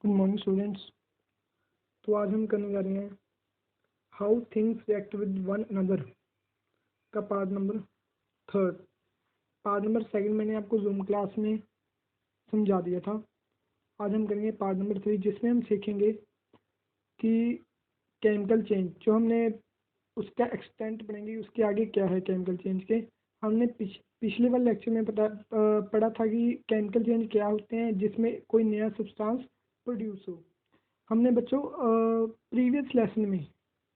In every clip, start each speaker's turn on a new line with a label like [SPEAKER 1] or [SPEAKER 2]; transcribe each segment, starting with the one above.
[SPEAKER 1] Good morning students. तो आज हम करने जा रहे हैं how things react with one another का पार्ट नंबर 3। पार्ट नंबर 2 मैंने आपको जूम क्लास में समझा दिया था। आज हम करेंगे पार्ट नंबर 3, जिसमें हम सीखेंगे कि केमिकल चेंज जो हमने उसका एक्सटेंट पढ़ेंगे, उसके आगे क्या है केमिकल चेंज के। हमने पिछले वाले लेक्चर में पढ़ा था कि केमिकल चेंज क्या होते हैं जिसमें कोई नया सब्सटेंस प्रोड्यूस हो। हमने बच्चों प्रीवियस लेसन में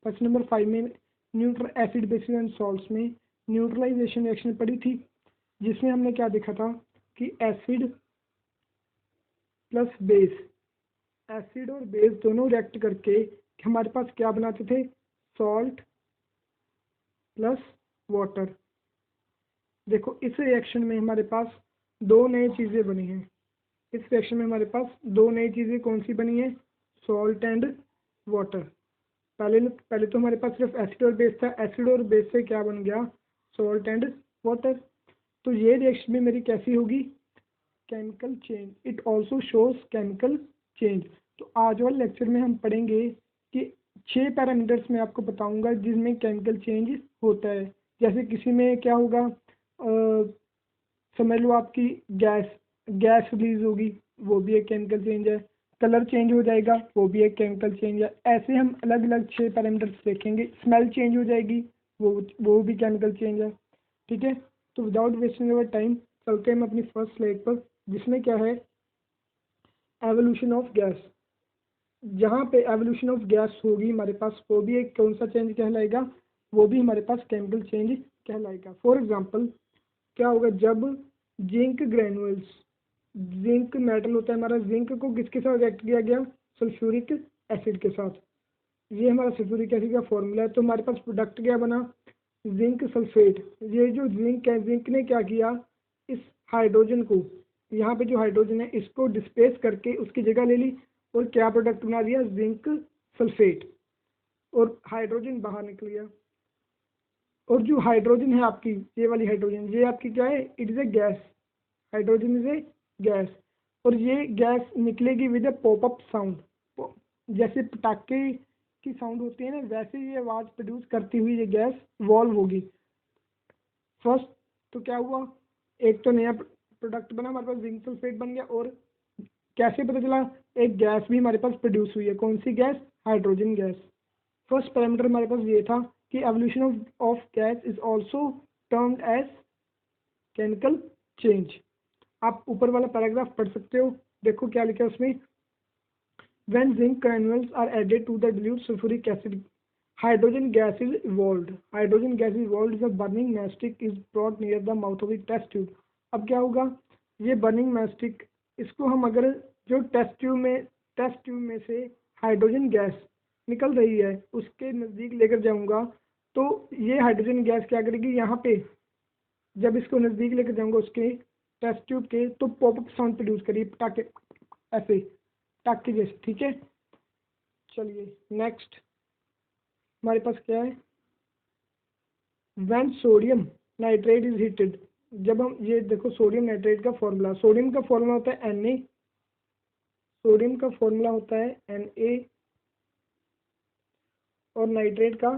[SPEAKER 1] क्वेश्चन नंबर 5 में neutral acid basis and salts में न्यूट्रलाइजेशन रिएक्शन पढ़ी थी, जिसमें हमने क्या देखा था कि एसिड प्लस बेस, एसिड और बेस दोनों रिएक्ट करके हमारे पास क्या बनाते थे, सॉल्ट प्लस वाटर। देखो इस रिएक्शन में हमारे पास दो नई चीज़ें बनी हैं। इस रिएक्शन में हमारे पास दो नई चीज़ें कौन सी बनी है, सॉल्ट एंड वाटर। पहले तो हमारे पास सिर्फ एसिड और बेस था, एसिड और बेस से क्या बन गया, सॉल्ट एंड वाटर। तो ये रिएक्शन में मेरी कैसी होगी, chemical change. It also shows chemical change. तो आज वाले लेक्चर में हम पढ़ेंगे कि 6 पैरामीटर्स मैं आपको बताऊंगा जिसमें केमिकल चेंज होता है। जैसे किसी में क्या होगा, समझ लो आपकी गैस गैस रिलीज होगी, वो भी एक केमिकल चेंज है। कलर चेंज हो जाएगा, वो भी एक केमिकल चेंज है। ऐसे हम अलग अलग 6 पैरामीटर्स देखेंगे। स्मेल चेंज हो जाएगी, वो भी केमिकल चेंज है। ठीक है, तो विदाउट वेस्टिंग अवर टाइम चलते हैं हम अपनी फर्स्ट स्लाइड पर, जिसमें क्या है, एवोल्यूशन ऑफ गैस। जहाँ पे एवोल्यूशन ऑफ गैस होगी हमारे पास, वो भी एक कौन सा चेंज कहलाएगा, वो भी हमारे पास केमिकल चेंज कहलाएगा। फॉर एग्जाम्पल क्या होगा, जब जिंक ग्रेनुअल्स, जिंक मेटल होता है हमारा, जिंक को किसके साथ रिएक्ट किया गया, सल्फ्यूरिक एसिड के साथ। ये हमारा सल्फ्यूरिक एसिड का फॉर्मूला है। तो हमारे पास प्रोडक्ट क्या बना, जिंक सल्फेट। ये जो जिंक है, जिंक ने क्या किया, इस हाइड्रोजन को, यहाँ पे जो हाइड्रोजन है इसको डिस्प्लेस करके उसकी जगह ले ली और क्या प्रोडक्ट बना दिया, जिंक सल्फेट, और हाइड्रोजन बाहर निकल गया। और जो हाइड्रोजन है आपकी, ये वाली हाइड्रोजन, ये आपकी क्या है, it is a gas. Hydrogen is a gas, और ये गैस निकलेगी विद ए पॉपअप साउंड। जैसे पटाखे की साउंड होती है ना, वैसे ये आवाज़ प्रोड्यूस करती हुई ये गैस वॉल्व होगी। फर्स्ट तो क्या हुआ, एक तो नया प्रोडक्ट बना हमारे पास, जिंक सल्फेट बन गया। और कैसे पता चला, एक गैस भी हमारे पास प्रोड्यूस हुई है। कौन सी gas, hydrogen gas. First parameter हमारे पास ये था कि evolution of gas is also termed as chemical change. आप ऊपर वाला पैराग्राफ पढ़ सकते हो, देखो क्या लिखा है उसमें। When zinc granules are added to the dilute sulfuric acid, hydrogen gas is evolved. Hydrogen gas is evolved is a burning matchstick is brought near the mouth of the test tube. अब क्या होगा, ये burning mastic, इसको हम अगर जो test tube में से हाइड्रोजन गैस निकल रही है उसके नज़दीक लेकर जाऊंगा, तो ये हाइड्रोजन गैस क्या करेगी, यहाँ पे जब इसको नज़दीक लेकर जाऊंगा उसके टेस्ट ट्यूब के, तो पॉपअप साउंड प्रोड्यूस करिए, पटाखे ऐसे, पटाखे जैसे। ठीक है, चलिए नेक्स्ट हमारे पास क्या है, when sodium nitrate is heated. जब हम ये देखो, सोडियम नाइट्रेट का फॉर्मूला, सोडियम का फॉर्मूला होता है Na, सोडियम का फॉर्मूला होता है Na, और नाइट्रेट का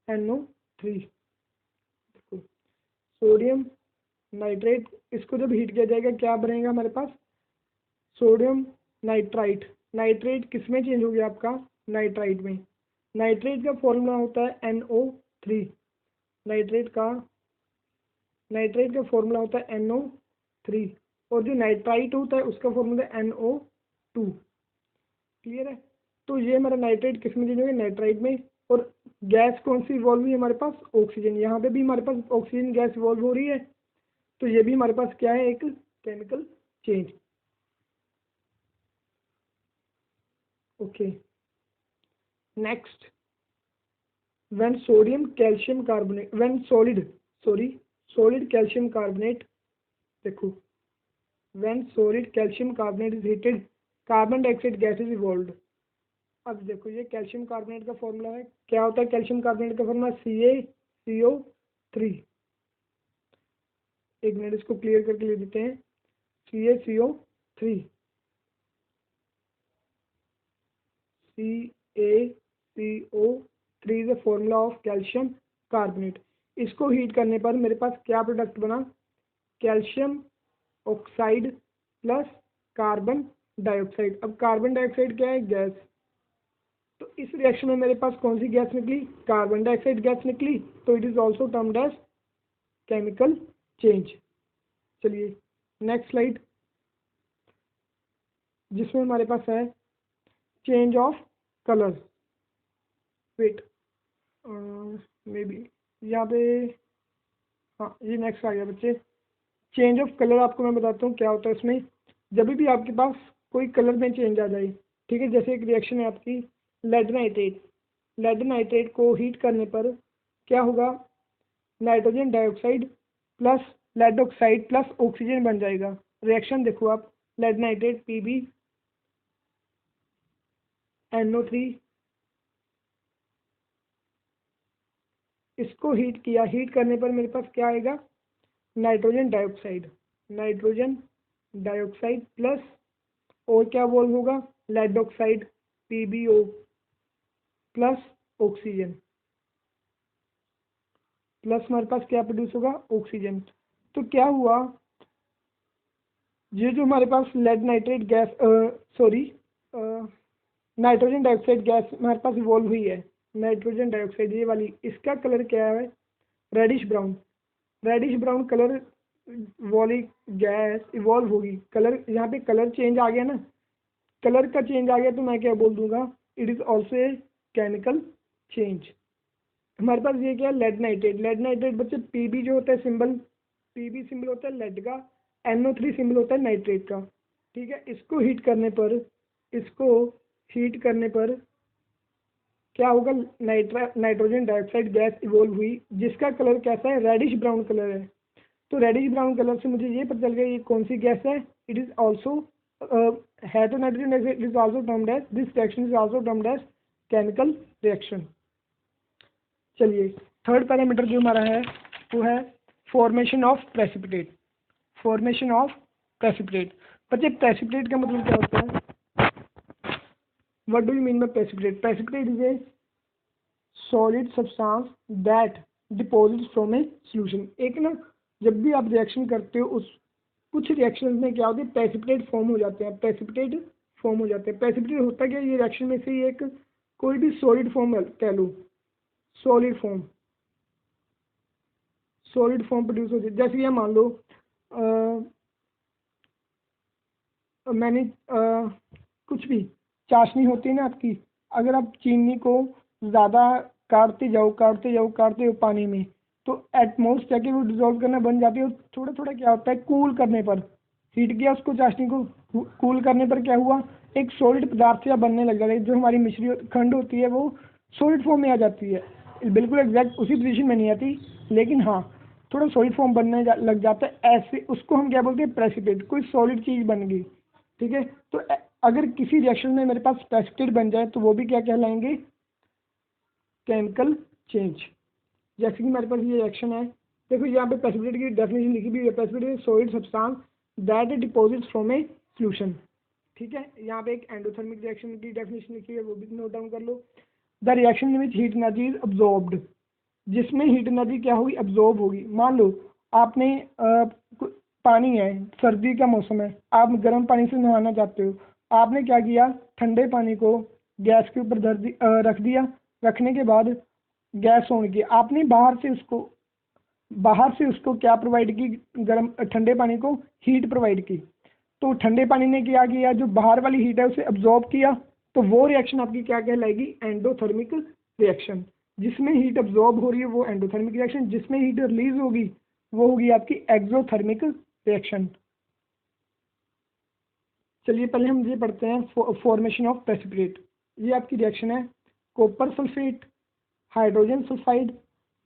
[SPEAKER 1] NO3। देखो सोडियम नाइट्रेट, इसको जब हीट किया जाएगा क्या बनेगा हमारे पास, सोडियम नाइट्राइट। नाइट्रेट किस में चेंज हो गया आपका, नाइट्राइट में। नाइट्रेट का फॉर्मूला होता है NO3। नाइट्रेट का फॉर्मूला होता है NO3, और जो नाइट्राइट होता है उसका फॉर्मूला है NO2। क्लियर है, तो ये हमारा नाइट्रेट किस में चेंज हो गया, नाइट्राइट में। और गैस कौन सी इवॉल्व हुई हमारे पास, ऑक्सीजन। यहाँ पे भी हमारे पास ऑक्सीजन गैस इवॉल्व हो रही है, तो ये भी हमारे पास क्या है, एक chemical change. Okay next, when sodium calcium carbonate, when solid calcium carbonate, देखो when solid calcium carbonate is heated, carbon dioxide gas is evolved। अब देखो ये कैल्शियम कार्बोनेट का फॉर्मूला है, क्या होता है कैल्शियम कार्बोनेट का फॉर्मूला, CaCO3। एक मिनट इसको क्लियर करके ले देते हैं, CaCO3। CaCO3 is the formula of calcium carbonate. इसको हीट करने पर मेरे पास क्या प्रोडक्ट बना, calcium oxide plus carbon dioxide. अब कार्बन डाइऑक्साइड क्या है, गैस। तो इस रिएक्शन में मेरे पास कौन सी गैस निकली, कार्बन डाइऑक्साइड गैस निकली। तो it is also termed as chemical change. चलिए नेक्स्ट स्लाइड, जिसमें हमारे पास है change of colour. Wait maybe यहाँ पे, हाँ ये नेक्स्ट आ गया बच्चे। चेंज ऑफ कलर आपको मैं बताता हूँ क्या होता है इसमें। जब भी आपके पास कोई कलर में चेंज आ जाए, ठीक है, जैसे एक रिएक्शन है आपकी लेड नाइट्रेट। लेड नाइट्रेट को हीट करने पर क्या होगा, nitrogen dioxide plus lead oxide plus oxygen बन जाएगा। रिएक्शन देखो आप, लेड नाइट्रेट PbNO3, इसको हीट किया, हीट करने पर मेरे पास क्या आएगा, नाइट्रोजन डाइऑक्साइड प्लस और क्या बोल होगा, lead oxide PbO plus oxygen, plus हमारे पास क्या प्रोड्यूस होगा, ऑक्सीजन। तो क्या हुआ, ये जो हमारे पास lead nitrate gas nitrogen dioxide gas हमारे पास इवॉल्व हुई है, नाइट्रोजन डाइऑक्साइड ये वाली, इसका कलर क्या है, रेडिश ब्राउन कलर वाली गैस इवॉल्व होगी। कलर यहाँ पे कलर चेंज आ गया ना, कलर का चेंज आ गया तो मैं क्या बोल दूंगा, it is also a chemical change. हमारे पास ये क्या है, लेड नाइट्रेट बच्चे, Pb जो होता है सिंबल, Pb सिंबल होता है लेड का, NO3 सिंबल होता है नाइट्रेट का, ठीक है। इसको हीट करने पर क्या होगा, नाइट्रोजन डाइऑक्साइड गैस इवॉल्व हुई, जिसका कलर कैसा है, रेडिश ब्राउन कलर है। तो रेडिश ब्राउन कलर से मुझे ये पता चल गया ये कौन सी गैस है, इट इज ऑल्सो है तो nitrogen dioxide, it is also termed as, this reaction is also termed as chemical reaction. चलिए थर्ड पैरामीटर जो हमारा है वो है फॉर्मेशन ऑफ प्रेसिपिटेट। बच्चे प्रेसिपिटेट का मतलब क्या होता है, what do you mean by precipitate? Precipitate is a solid substance that deposits from a solution. एक ना, जब भी आप रिएक्शन करते हो, उस कुछ रिएक्शन में क्या होता है, प्रेसिपिटेट फॉर्म हो जाते हैं। प्रेसिपिटेट होता क्या है, ये रिएक्शन में से एक कोई भी सॉलिड फॉर्म कह लो, सॉलिड फॉर्म प्रोड्यूस होती है। जैसे ये मान लो मैंने कुछ भी चाशनी होती है ना आपकी, अगर आप चीनी को ज़्यादा काटते जाओ पानी में, तो एटमोस्ट जाके वो डिजोल्व करना बन जाती है। और थोड़ा थोड़ा क्या होता है, कूल करने पर, हीट किया उसको चाशनी को, कूल करने पर क्या हुआ, एक सॉलिड पदार्थ या बनने लग जाता है। जो हमारी मिश्री खंड होती है वो सॉलिड फॉर्म में आ जाती है, बिल्कुल एग्जैक्ट उसी पोजीशन में नहीं आती, लेकिन हाँ थोड़ा सॉलिड फॉर्म बनने लग जाता है। ऐसे उसको हम क्या बोलते हैं, प्रेसिपिटेट, कोई सॉलिड चीज़ बन गई, ठीक है। तो अगर किसी रिएक्शन में मेरे पास प्रेसिपिटेट बन जाए तो वो भी क्या कहलाएंगे, केमिकल चेंज। जैसे कि मेरे पास ये रिएक्शन है, देखो यहाँ पे प्रेसिपिटेट की डेफिनेशन लिखी भी है, precipitate solid substance that deposits from a solution, ठीक है। यहाँ पे एक एंडोथर्मिक रिएक्शन की डेफिनेशन लिखी है, वो भी नोट डाउन कर लो। The reaction in which heat energy is absorbed, जिसमें हीट एनर्जी क्या होगी, अब्जॉर्ब होगी। मान लो आपने पानी है, सर्दी का मौसम है, आप गर्म पानी से नहाना चाहते हो, आपने क्या किया, ठंडे पानी को गैस के ऊपर रख दिया। रखने के बाद गैस ऑन की, आपने बाहर से उसको क्या प्रोवाइड की, गर्म ठंडे पानी को हीट प्रोवाइड की। तो ठंडे पानी ने क्या किया, जो बाहर वाली हीट है उसे अब्जॉर्ब किया। तो वो रिएक्शन आपकी क्या कहलाएगी, एंडोथर्मिक रिएक्शन। जिसमें हीट अब्जॉर्ब हो रही है वो एंडोथर्मिक रिएक्शन, जिसमें हीट रिलीज होगी वो होगी आपकी एक्सोथर्मिक रिएक्शन। चलिए पहले हम ये पढ़ते हैं फॉर्मेशन ऑफ प्रेसिपिटेट। ये आपकी रिएक्शन है, copper sulphate hydrogen sulphide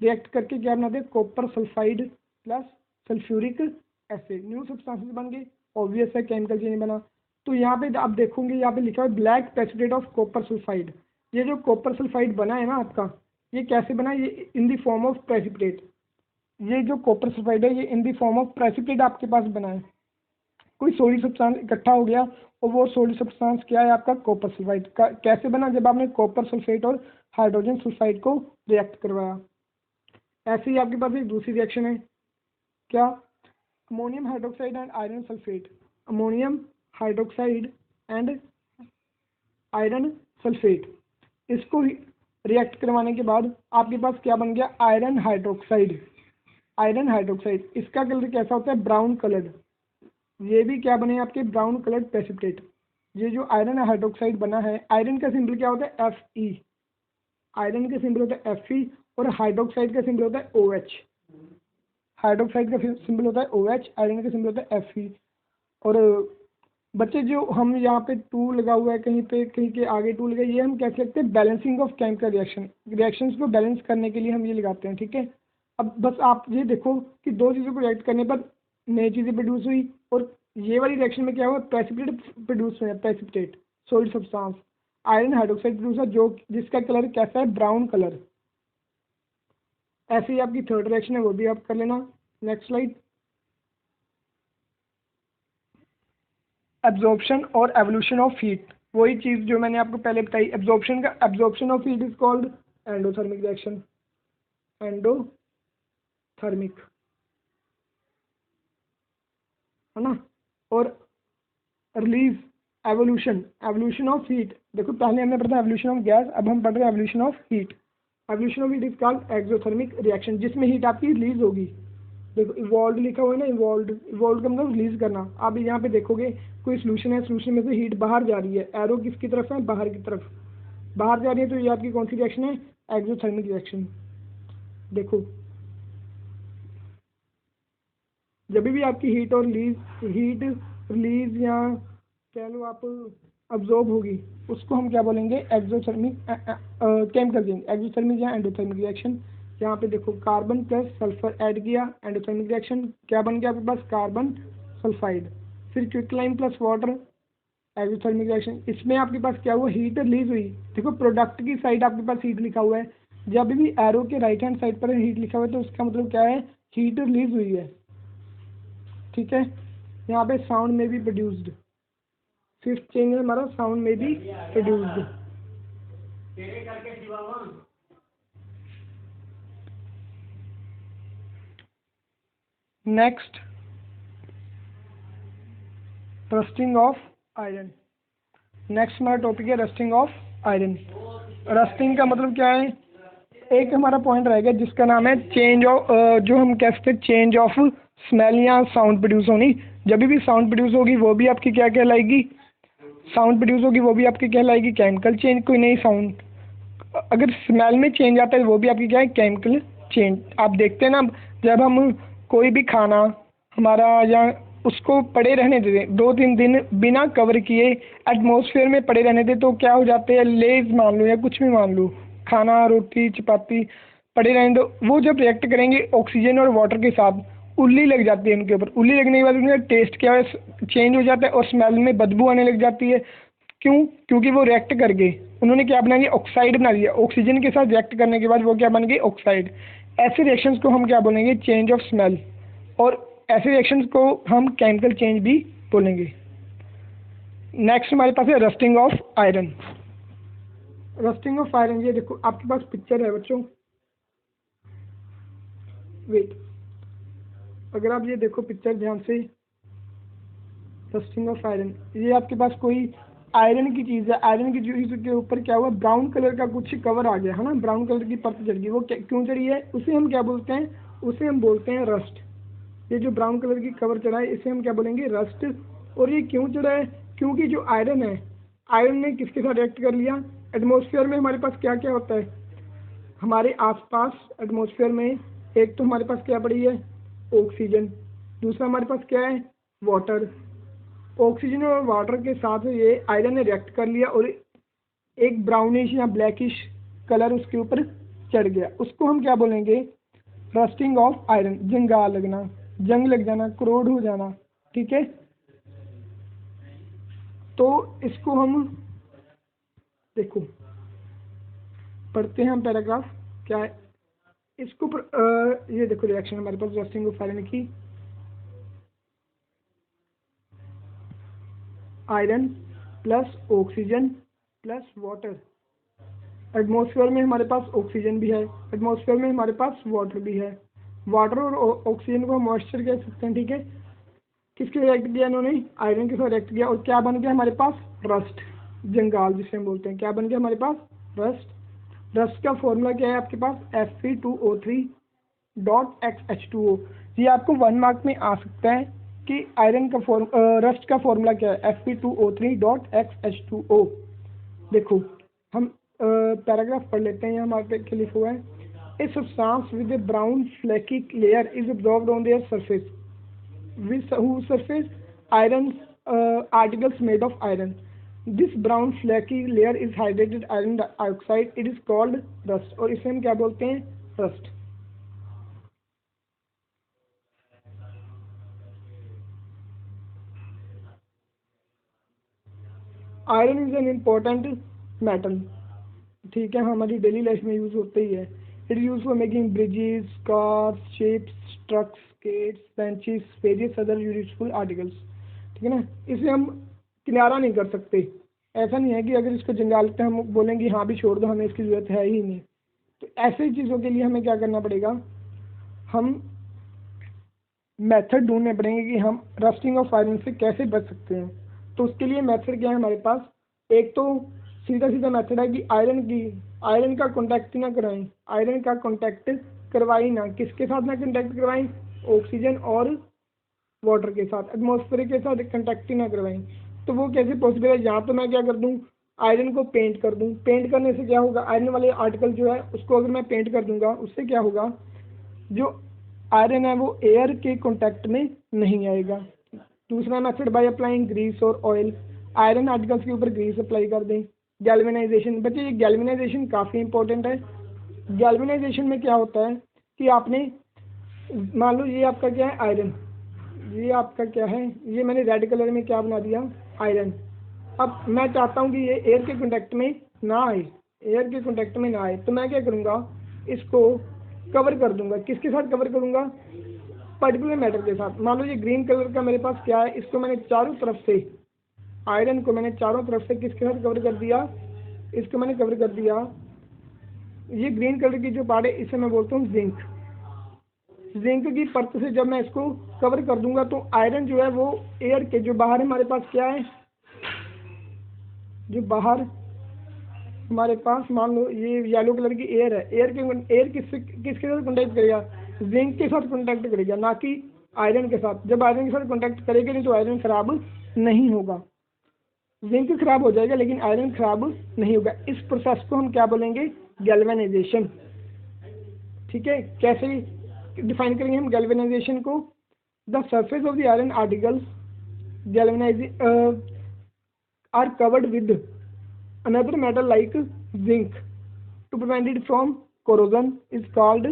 [SPEAKER 1] react करके क्या बनाते हैं, copper sulphide plus sulphuric acid, new substances बन गए, ऑब्वियस है केमिकल चेंज बना। तो यहाँ पे आप देखोगे, यहाँ पे लिखा है black precipitate of copper sulphide. ये जो कॉपर सल्फाइड बना है ना आपका, ये कैसे बना, ये in the form of precipitate. ये जो कॉपर सल्फाइड है ये in the form of precipitate आपके पास बना है। कोई सोडिक सब्सटेंस इकट्ठा हो गया और वो सोडिक सब्सटेंस क्या है आपका कॉपर सल्फाइड का। कैसे बना? जब आपने कॉपर सल्फेट और हाइड्रोजन सल्फाइड को रिएक्ट करवाया। ऐसे ही आपके पास एक दूसरी रिएक्शन है, क्या? Ammonium hydroxide and iron sulphate. Ammonium hydroxide and iron sulphate, इसको रिएक्ट करवाने के बाद आपके पास क्या बन गया? Iron hydroxide. आयरन हाइड्रोक्साइड, इसका कलर कैसा होता है? Brown coloured. ये भी क्या बने आपके? Brown coloured precipitate. ये जो आयरन हाइड्रोक्साइड बना है, आयरन का सिंबल क्या होता है? Fe। आयरन का सिंबल होता है Fe और हाइड्रोक्साइड का सिंबल होता है OH। हाइड्रोक्साइड का सिंबल होता है OH, आयरन का सिंबल होता है Fe। और बच्चे जो हम यहाँ पे टू लगा हुआ है, कहीं पे कहीं के आगे टू लगा, ये हम कैसे लिखते हैं? Balancing of chemical reaction. Reactions को बैलेंस करने के लिए हम ये लगाते हैं, ठीक है। अब बस आप ये देखो कि दो चीज़ों को रिएक्ट करने पर नई चीज़ें प्रोड्यूस हुई और ये वाली रिएक्शन में क्या हुआ? प्रेसिपिटेट प्रोड्यूस हुआ है, precipitate solid substance. Iron hydroxide produce हुआ जो जिसका कलर कैसा है? Brown colour. ऐसे ही आपकी थर्ड रिएक्शन है, वो भी आप कर लेना। Next slide. एब्जॉर्प्शन और एवोल्यूशन ऑफ हीट, वही चीज़ जो मैंने आपको पहले बताई। Absorption of heat is called endothermic reaction. Endothermic, है ना। और रिलीज, एवोल्यूशन ऑफ हीट। देखो पहले हमने पढ़ा था एवोल्यूशन ऑफ गैस, अब हम पढ़ रहे हैं evolution of heat. Evolution of heat is called exothermic reaction, जिसमें हीट आपकी रिलीज होगी। देखो इवॉल्व लिखा हुआ है ना, इवॉल्व का मतलब रिलीज करना। आप यहाँ पे देखोगे कोई सोल्यूशन है, सोल्यूशन में से हीट बाहर जा रही है, एरो किसकी तरफ है? बाहर की तरफ बाहर जा रही है, तो ये आपकी कौन सी रिएक्शन है? Exothermic reaction. देखो जब भी आपकी हीट रिलीज या कह लो आप अब्जॉर्ब होगी, उसको हम क्या बोलेंगे? एक्सोथर्मिक केमिकल चेंज, एक्सोथर्मिक या एंडोथर्मिक रिएक्शन। यहाँ पे देखो कार्बन प्लस सल्फर ऐड किया, एंडोथर्मिक रिएक्शन क्या बन गया आपके पास? Carbon sulphide. फिर quicklime plus water, exothermic reaction. इसमें आपके पास क्या हुआ? हीट रिलीज हुई। देखो प्रोडक्ट की साइड आपके पास हीट लिखा हुआ है, जब भी एरो के राइट हैंड साइड पर हीट लिखा हुआ है तो उसका मतलब क्या है? हीट रिलीज हुई है, ठीक है। यहाँ पे साउंड में भी प्रोड्यूस्ड, फिफ्थ चेंज है हमारा, साउंड में भी produced. Next, rusting of iron. Next हमारा टॉपिक है रस्टिंग ऑफ आयरन। रस्टिंग का मतलब क्या है? एक हमारा पॉइंट रहेगा जिसका नाम है चेंज ऑफ, जो हम कह सकते हैं चेंज ऑफ स्मेल या साउंड प्रोड्यूस होनी। जब भी साउंड प्रोड्यूस होगी वो भी आपकी क्या कहलाएगी? साउंड प्रोड्यूस होगी वो भी आपकी कहलाएगी केमिकल चेंज। कोई नई साउंड, अगर स्मेल में चेंज आता है वो भी आपकी क्या है? Chemical change. आप देखते हैं ना, जब हम कोई भी खाना हमारा या उसको पड़े रहने देते, 2-3 दिन बिना कवर किए एटमॉस्फेयर में पड़े रहने दें, तो क्या हो जाते हैं? लेज मान लो या कुछ भी मान लो, खाना रोटी चपाती पड़े रहने दो, वो जब रिएक्ट करेंगे ऑक्सीजन और वाटर के साथ, उल्ली लग जाती है उनके ऊपर। उल्ली लगने के बाद उनका टेस्ट क्या है? चेंज हो जाता है और स्मेल में बदबू आने लग जाती है। क्यों? क्योंकि वो रिएक्ट कर गए, उन्होंने क्या बना दिया? ऑक्साइड बना दिया। ऑक्सीजन के साथ रिएक्ट करने के बाद वो क्या बन गई? ऑक्साइड। ऐसे रिएक्शंस को हम क्या बोलेंगे? Change of smell. और ऐसे रिएक्शंस को हम केमिकल चेंज भी बोलेंगे। नेक्स्ट हमारे पास है rusting of iron. Rusting of iron, ये देखो आपके पास पिक्चर है बच्चों, वेट, अगर आप ये देखो पिक्चर ध्यान से, रस्टिंग ऑफ आयरन, ये आपके पास कोई आयरन की चीज़ है। आयरन की चीज़ के ऊपर क्या हुआ? ब्राउन कलर का कुछ कवर आ गया, है ना। ब्राउन कलर की परत चढ़ गई। वो क्यों चढ़ी है? उसे हम क्या बोलते हैं? उसे हम बोलते हैं रस्ट। ये जो ब्राउन कलर की कवर चढ़ा है इसे हम क्या बोलेंगे? रस्ट। और ये क्यों चढ़ा है? क्योंकि जो आयरन है, आयरन ने किसके साथ रिएक्ट कर लिया? एटमॉस्फेयर में हमारे पास क्या क्या होता है? हमारे आसपास एटमॉस्फेयर में एक तो हमारे पास क्या पड़ी है? ऑक्सीजन। दूसरा हमारे पास क्या है? वाटर। ऑक्सीजन और वाटर के साथ ये आयरन ने रिएक्ट कर लिया और एक ब्राउनिश या ब्लैकिश कलर उसके ऊपर चढ़ गया। उसको हम क्या बोलेंगे? Rusting of iron. जंगाल लगना, जंग लग जाना, करोड हो जाना, ठीक है। तो इसको हम देखो पढ़ते हैं हम पैराग्राफ क्या है इसको ये देखो रिएक्शन हमारे पास रस्टिंग ऑफ आयरन की। Iron plus oxygen plus water. Atmosphere में हमारे पास ऑक्सीजन भी है, एटमॉस्फेयर में हमारे पास वाटर भी है। वाटर और ऑक्सीजन को मॉइस्चर कह सकते हैं, ठीक है। किसके रिएक्ट किया इन्होंने? आयरन के साथ रिएक्ट किया, और क्या बन गया हमारे पास? रस्ट, जंगाल जिसे हम बोलते हैं। क्या बन गया हमारे पास? रस्ट। रस्ट का फॉर्मूला क्या है आपके पास? Fe2O3.XH2O। ये आपको 1 मार्क में आ सकता है कि आयरन का रस्ट का फॉर्मूला क्या है? Fe2O3.XH2O। देखो हम पैराग्राफ पढ़ लेते हैं, यहाँ हमारे पे लिखा हुआ है, a substance with A brown flaky layer is absorbed on their surface with whose surface iron articles made of iron. This brown flaky layer is hydrated iron dioxide. It is called rust. और इसे हम क्या बोलते हैं? rust. Iron is an important metal, ठीक है, हमारी daily life में यूज होते ही है। It use for making bridges, cars, ships, trucks, skates, benches, various other useful articles, ठीक है ना। इसे हम किनारा नहीं कर सकते, ऐसा नहीं है कि अगर इसको जंगाल पे हम बोलेंगे हाँ भी छोड़ दो, हमें इसकी ज़रूरत है ही नहीं। तो ऐसे चीज़ों के लिए हमें क्या करना पड़ेगा? हम मेथड ढूंढने पड़ेंगे कि हम रस्टिंग ऑफ आयरन से कैसे बच सकते हैं। तो उसके लिए मेथड क्या है हमारे पास? एक तो सीधा सीधा मेथड है कि आयरन का कॉन्टैक्ट ना कराएं, आयरन का कॉन्टैक्ट करवाई ना। किसके साथ ना कॉन्टैक्ट करवाएं? ऑक्सीजन और वाटर के साथ, एटमॉस्फेयर के साथ कॉन्टैक्ट ही ना करवाएं। तो वो कैसे पॉसिबल है? यहाँ तो मैं क्या कर दूँ, आयरन को पेंट कर दूँ। पेंट करने से क्या होगा? आयरन वाले आर्टिकल जो है उसको अगर मैं पेंट कर दूंगा, उससे क्या होगा? जो आयरन है वो एयर के कांटेक्ट में नहीं आएगा। दूसरा मेथड बाय अप्लाइंग ग्रीस और ऑयल, आयरन आर्टिकल्स के ऊपर ग्रीस अप्लाई कर दें। गैल्वेनाइजेशन, बच्चे ये गैल्वेनाइजेशन काफ़ी इंपॉर्टेंट है। गैल्वेनाइजेशन में क्या होता है कि आपने मान लो ये आपका क्या है? आयरन। ये आपका क्या है? ये मैंने रेड कलर में क्या बना दिया? आयरन। अब मैं चाहता हूँ कि ये एयर के कांटेक्ट में ना आए, एयर के कांटेक्ट में ना आए, तो मैं क्या करूँगा? इसको कवर कर दूंगा। किसके साथ कवर करूंगा? पर्टिकुलर मैटर के साथ। मान लो ये ग्रीन कलर का मेरे पास क्या है, इसको मैंने चारों तरफ से, आयरन को मैंने चारों तरफ से किसके साथ कवर कर दिया? इसको मैंने कवर कर दिया। ये ग्रीन कलर की जो पार्ट है इसे मैं बोलता हूँ जिंक। जिंक की परत से जब मैं इसको कवर कर दूंगा तो आयरन जो है वो एयर के जो बाहर हमारे पास क्या है, जो बाहर हमारे पास मान लो ये येलो कलर की एयर है, एयर किसके साथ कॉन्टैक्ट करेगा? जिंक के साथ कॉन्टैक्ट करेगा, ना कि आयरन के साथ। जब आयरन के साथ कॉन्टैक्ट करेगा नहीं तो आयरन खराब नहीं होगा। जिंक खराब हो जाएगा लेकिन आयरन खराब नहीं होगा। इस प्रोसेस को हम क्या बोलेंगे? गैल्वेनाइजेशन, ठीक है। कैसे डिफाइन करेंगे हम गैल्वेनाइजेशन को? The surface of the iron articles galvanize are covered with another metal like zinc to prevent it from corrosion is called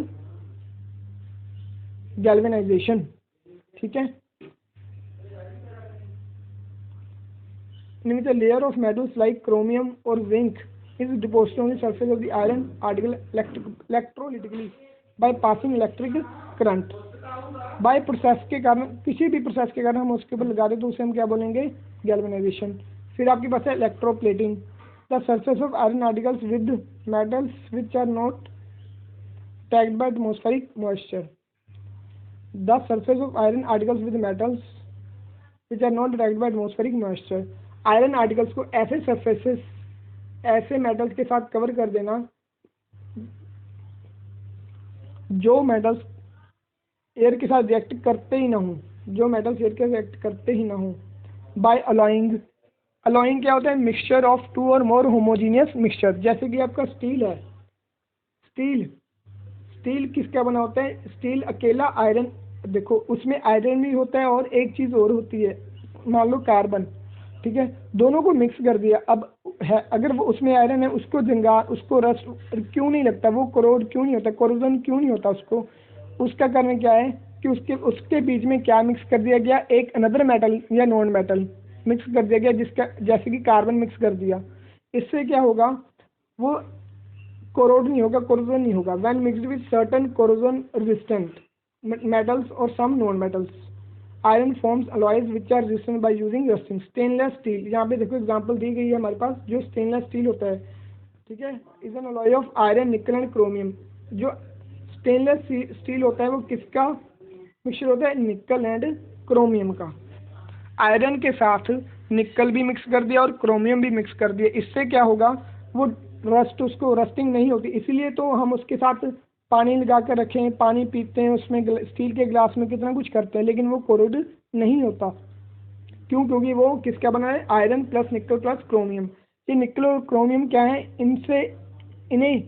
[SPEAKER 1] galvanization, ठीक है। इनमें the layer of metals like chromium or zinc is deposited on the surface of the iron article electrolytically by passing electric current। By process के कारण, किसी भी process के कारण हम उसके ऊपर लगा दें तो उसे हम क्या बोलेंगे? गैल्वेनाइजेशन। फिर आपके पास है electroplating, the surface of iron articles with metals which are not tagged by atmospheric moisture। The surface of iron articles with metals which are not tagged by atmospheric moisture। Iron articles को ऐसे surfaces, ऐसे metals के साथ cover कर देना जो metals air के साथ रिएक्ट करते ही ना हो, जो मेटल्स एयर के साथ रिएक्ट करते ही ना हो। बाय अलाइंग, अलाइंग क्या होता है? मिक्सचर ऑफ टू और मोर होमोजीनियस मिक्सचर। जैसे कि आपका स्टील है, स्टील किसका बना होता है? स्टील अकेला आयरन, देखो उसमें आयरन भी होता है और एक चीज़ और होती है, मान लो कार्बन, ठीक है। दोनों को मिक्स कर दिया। अब है अगर वो उसमें आयरन है, उसको जंगाल, उसको रस्ट क्यों नहीं लगता? वो कोरोड क्यों नहीं होता? कोरोजन क्यों नहीं होता उसको? उसका कारण क्या है कि उसके बीच में क्या मिक्स कर दिया गया? एक अनदर मेटल या नॉन मेटल मिक्स कर दिया गया, जिसका जैसे कि कार्बन मिक्स कर दिया। इससे क्या होगा? वो कोरोड नहीं होगा, कोरोजन नहीं होगा। When mixed with certain corrosion resistant metals और some non metals. Iron forms alloys which are resistant by using rusting. Stainless steel, यहाँ पे देखो एग्जांपल दी गई है हमारे पास, जो स्टेनलेस स्टील होता है, ठीक है, is an alloy of iron निकल एंड क्रोमियम। जो स्टेनलेस स्टील होता है वो किसका मिक्सचर होता है? निकल एंड क्रोमियम का। आयरन के साथ निकल भी मिक्स कर दिया और क्रोमियम भी मिक्स कर दिया, इससे क्या होगा? वो रस्ट, उसको रस्टिंग नहीं होती। इसीलिए तो हम उसके साथ पानी लगा कर रखें, पानी पीते हैं, उसमें स्टील के ग्लास में कितना कुछ करते हैं, लेकिन वो कोरोड नहीं होता। क्यों? क्योंकि वो किसका बना है? Iron plus nickel plus chromium. ये निकल और क्रोमियम क्या है? इन्हें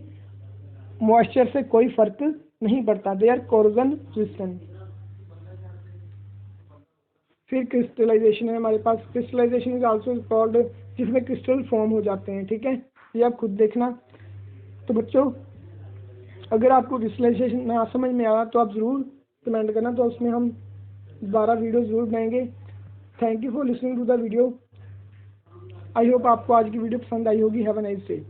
[SPEAKER 1] मॉइस्चर से कोई फर्क नहीं पड़ता, दे आर कोरोजन रेजिस्टेंट। फिर क्रिस्टलाइजेशन है हमारे पास। क्रिस्टलाइजेशन इज आल्सो कॉल्ड, जिसमें क्रिस्टल फॉर्म हो जाते हैं, ठीक है, ये आप खुद देखना। तो बच्चों, अगर आपको क्रिस्टलाइजेशन ना समझ में आया तो आप ज़रूर कमेंट करना, तो उसमें हम दोबारा वीडियो ज़रूर बनाएंगे। Thank you for listening to the video. I hope आपको आज की वीडियो पसंद आई होगी। Have a nice day.